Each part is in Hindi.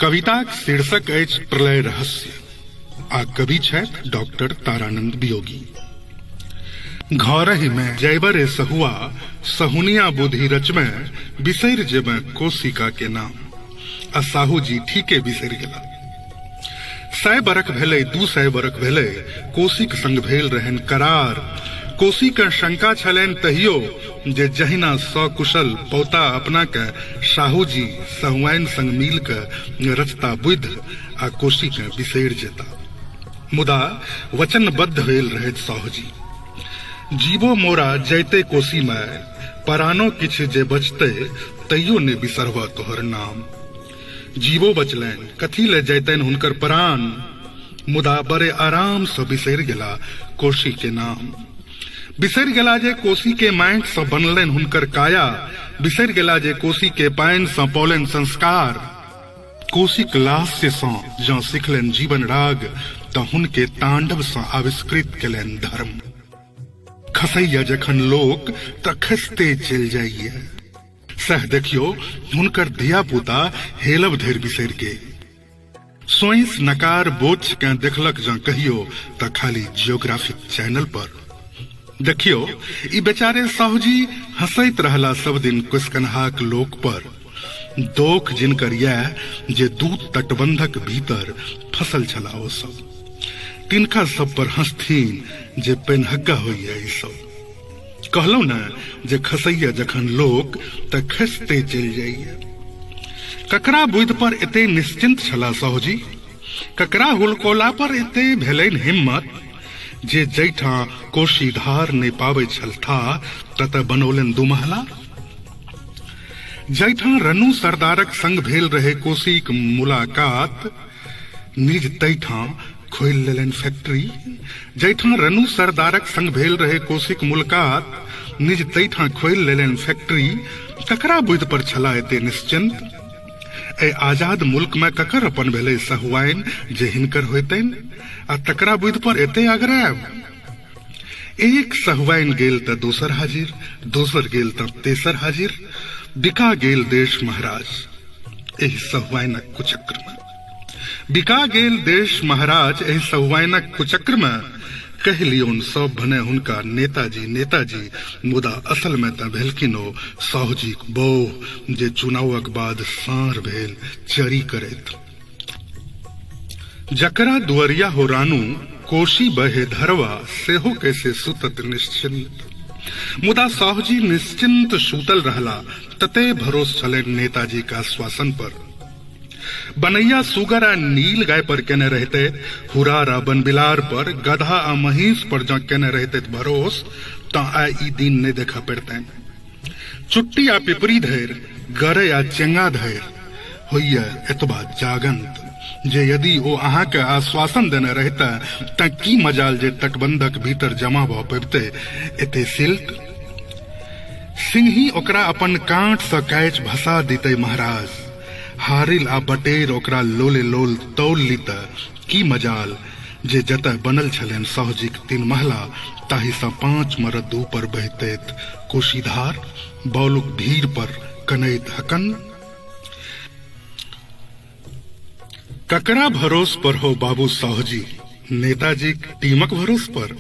कविताक शीर्षक अछि प्रलय रहस्य आ कवि छथि डॉक्टर तारानंद वियोगी। घरहि में जयबरे सहुआ सहुनिया बुद्धि रचमे बिसरि जेबे कोशिका के नाम। आ साहूजी ठीके बिसरि गेला। 100 बरख भेलै 200 बरख भेलै कोशिक संग भेल रहनि करार। कोशी के शंका छलनि तहियो जे जहिना सकुशल पौता अपना के साहूजी सहुआइन संग मिल के रचता बुद्धि आ कोशी के बिसरि जेता। मुदा वचनबद्ध भेल रहथि साहूजी। जीवो मोरा जैते कोशी में परानो किछ जे बचते तैयो ने बिसरवा तोहर नाम। जीवो बचलनि कथी ले जैतनि हुनकर प्राण। मुदा बड़े आराम से बिसरि गेला कोशी के नाम। बिसरि गेला जे कोशी के माटि से बनलनि हुनकर काया। बिसरि गेला जे कोशी के पानि से पौलनि संस्कार। कोशिक लास्य सँ जँ सिखलनि जीवन राग तऽ हुनके तांडव सँ आविष्कृत केलनि धर्म। खसैया जखन लोक तऽ खसते चलि जाइए। सह देखियो हुनकर धिया पुता हेलब धरि बिसरि गेल। सोइस नकार बोझ के देखलक जँ कहियो तऽ खाली जियोग्राफिक चैनल पर। देखियो ई बेचारे साहूजी हंसैत रहला सब दिन कुशकनहाक लोक पर। दोख जिनकर यह जे दूत तटबंधक भीतर फसल छला ओ सब। तिनका सब पर हंसथिन जे पेनहग्गा होइए ई सब। कहलौं न जे खसैया जखन लोक तऽ खसते चलि जाइए। ककरा बुद्धि पर एते निश्चिंत छला साहूजी। ककरा हुलकोला पर एते भेलनि हिम्मत जे जैठा कोशी धार नहि पाबै छल था ततऽ बनौलनि दुमहला। जैठा रनु सरदारक संग भेल रहे कोशीक मुलाकात निज तैठा खोलि लेलनि फैक्ट्री। जैठा रनु सरदारक संग भेल रहे कोशीक मुलाकात निज तैठा खोलि लेलनि फैक्ट्री। ककरा बुद्धि पर छला एते निश्चिंत। ए आजाद मुल्क में ककर अपन भेलै सहुआइन जे हिनकर होइतनि आ तकरा बुद्धि पर एते आग्रह। एक सहुआइन गेल तऽ दोसर हाजिर, दोसर गेल तऽ तेसर हाजिर। बिका गेल देश महाराज एहि सहुआइनक कुचक्र में। बिका गेल देश महाराज एहि सहुआइनक कुचक्र में। कहि लियौन सब भने हुनका नेताजी नेताजी। मुदा असल में तऽ भेलखिन ओ साहूजीक बौह जे चुनावक बाद साँढ़ भेल चरी करैत। जकरा दुअरिया हो रानू कोशी बहे धरवा सेहो कैसे सुतत निश्चिंत। मुदा साहूजी निश्चिंत सूतल रहला तते भरोस छलनि नेताजी का आश्वासन पर। बनैया सुगर आ नील गाय पर केने रहते हुरार आ बनबिलार पर, गधा आ महीष पर जँ केने रहते भरोस तऽ आइ ई दिन नहि देखा पड़तनि। चुट्टी आ पिपरी धरि गरै आ चेंगा धरि होइए एतबा जागंत जे यदि ओ अहाँके आश्वासन देने रहता तऽ की मजाल जे तटबंधक भीतर जमा भऽ पबिते एते सिल्ट। सिंही ओकरा अपन कांट सँ काटि भसा दितै महाराज। हारिल आ बटेर ओकरा लोले लोल तौल लीत। की मजाल जे जतय बनल छलनि साहूजीक 3 महला ताहि सँ 5 मरद ऊपर बहतैत कोशीधार। बौलुक भीड़ पर कनैत हकन। ककरा भरोस पर हो बाबू साहूजी। नेताजी टीमक भरोस पर।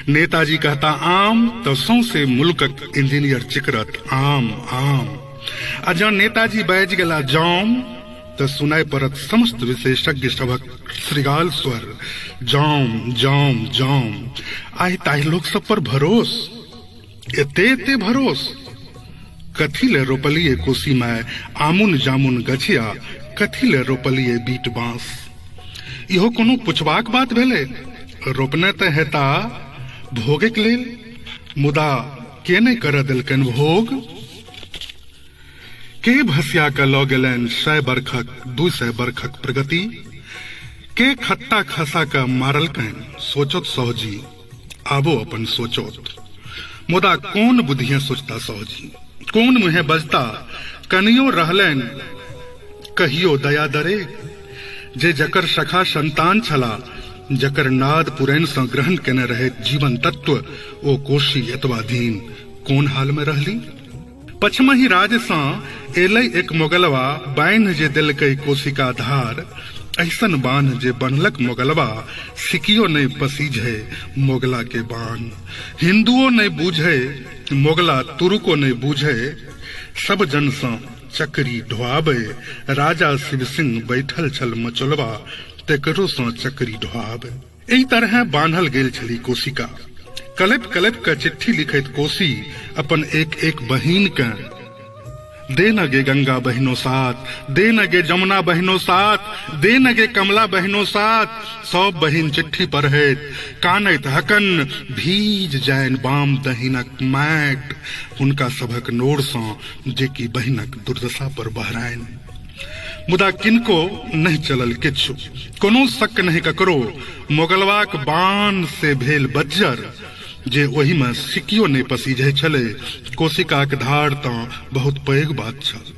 नेताजी कहता आम तो सौंसे मुल्कक इंजीनियर चिकरत आम आम। आ जँ नेताजी बाजि गेला जाम तऽ सुनाई पड़त समस्त विशेषज्ञ सभक श्रृगाल स्वर जाम जाम जाम। आइ ताहि लोक सब पर भरोस एते एते भरोस। कथी ले रोपलिए कोशी में आमुन जामुन गछिया। कथी ले रोपलिए बीट बांस। इहो कोनो पुछबाक बात भेलै। रोपने तऽ हेता भोगक लेल। मुदा के नहि करऽ देलकनि भोग। के भसिया के लऽ गेलनि 100 बरखक 200 बरखक प्रगति। के खत्ता खसा के मारलकनि सोचत साहूजी। आबो अपन सोचत। मुदा कोन बुद्धिये सोचता साहूजी। कोन मुहे बजता। कनियो रहलनि कहियो दया दरे। जे जकर सखा संतान छला जकर नाद पुरैन सँ ग्रहण केने रहैत जीवन तत्व ओ कोशी एतबा दिन कोन हाल में रहली। पछमही राज सँ एलै एक मोगलवा, बान्ह जे देलकै कोशिका धार। ऐसन बान्ह जे बनलक मोगलवा, सिकियो नहीं पसीझे मोगला के बान। हिंदुओ नहीं बूझे मोगला, तुर्को नहीं बूझे, सब जन सँ चक्री ढोआबे। राजा शिव सिंह बैठल छल मचलवा, तेकरो सँ चक्री ढोआबे। एहि तरह बान्हल गेल छली कोशिका। कलप कलप के चिट्ठी लिखैत कोसी अपन एक एक बहिन के, दे न गे गंगा बहिनो साथ, दे न गे जमुना बहिनो साथ, दे न गे कमला बहिनो साथ। सब बहिन चिट्ठी पढ़ैत कानैत हकन, भीज जाइन बाम दहिनक माटि। हुनका सभक नोर सँ जे कि बहिनक दुर्दशा पर बहराइन। मुदा किनको नहीं चलल किछु, कोनो शक नहीं ककरो। मोगलवाक बाण से भेल बज्जर, जे ओहि में सिकियो नहीं पसीझे छले। कोशिकाक धार तऽ बहुत पैघ बात छल।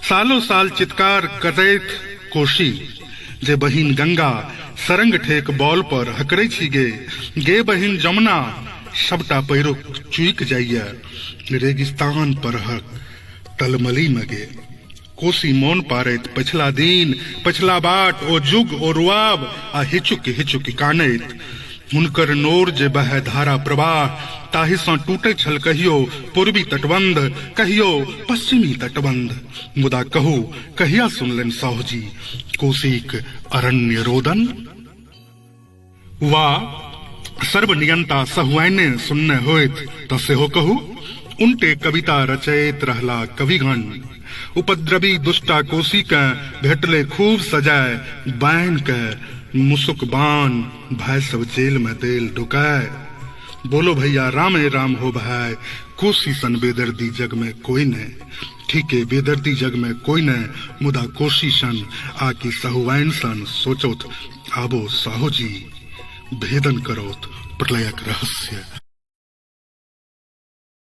सालो साल चित्कार करैत कोशी, जे बहिन गंगा सरंग ठेक बॉल पर हकरै छी गे। गे बहिन जमुना सबटा पैरो चुइक जाइया, रेगिस्तान पर हक टलमली में गे। कोसी मोन पारैत पछिला दिन पछिला बाट, ओ जुग ओ रुआब आ हिचुक हिचुक कानैत। हुनकर नोर जे बहे धारा प्रवाह, ताहि सँ टूटै छल कहियो पूर्वी तटबंध, कहियो पश्चिमी तटबंध। मुदा कहू कहिया सुनलनि साहूजी कोशीक अरण्य रोदन? वा सर्वनियंता सहुआइने सुनने होइत तऽ सेहो कहू। उनटे कविता रचैत रहला कविगण, उपद्रवी दुष्टा कोशी के भेटले खूब सजाय। बान्हि के मुसुक बान, भाई सब जेल में देल ढुकाय। बोलो भैया रामे राम हो भाई, कोशी सन बेदर्दी जग में कोई ने। ठीके बेदर्दी जग में कोई ने, मुदा कोशी सन आकि सहुआइन सन सोचोत। आबो साहू जी भेदन करोत प्रलयक रहस्य।